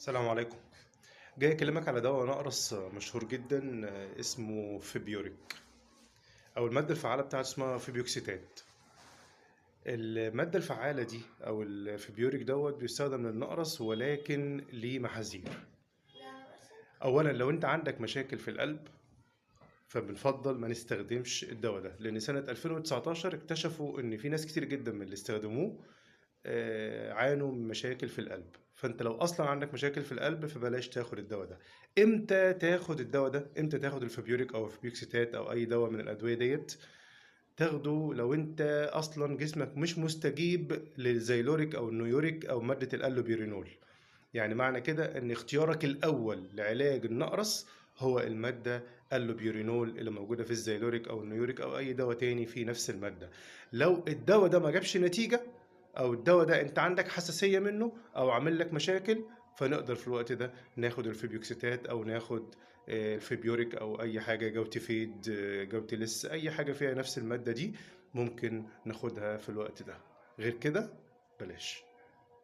السلام عليكم. جاي اكلمك على دواء نقرس مشهور جدا، اسمه فيبيوريك، او الماده الفعاله بتاعته اسمها فيبيوكسيتات. الماده الفعاله دي او الفيبيوريك بيستخدم للنقرس، ولكن ليه محاذير. اولا لو انت عندك مشاكل في القلب فبنفضل ما نستخدمش الدواء ده، لان سنه 2019 اكتشفوا ان في ناس كتير جدا من اللي استخدموه عانوا من مشاكل في القلب. فانت لو اصلا عندك مشاكل في القلب فبلاش تاخد الدواء ده. امتى تاخد الدواء ده؟ امتى تاخد الفابيوريك او الفيبيوكسيتات او اي دواء من الادويه ديت؟ تاخده لو انت اصلا جسمك مش مستجيب للزيلوريك او النيوريك او ماده الالوبيرينول. يعني معنى كده ان اختيارك الاول لعلاج النقرس هو الماده اللوبيورينول اللي موجوده في الزيلوريك او النيوريك او اي دواء تاني فيه نفس الماده. لو الدواء ده ما جابش نتيجه، او الدواء ده انت عندك حساسيه منه او عامل لك مشاكل، فنقدر في الوقت ده ناخد الفيبيوكسيتات او ناخد الفيبيوريك او اي حاجه جوتيفيد، جوتيلس، اي حاجه فيها نفس الماده دي ممكن ناخدها في الوقت ده. غير كده بلاش.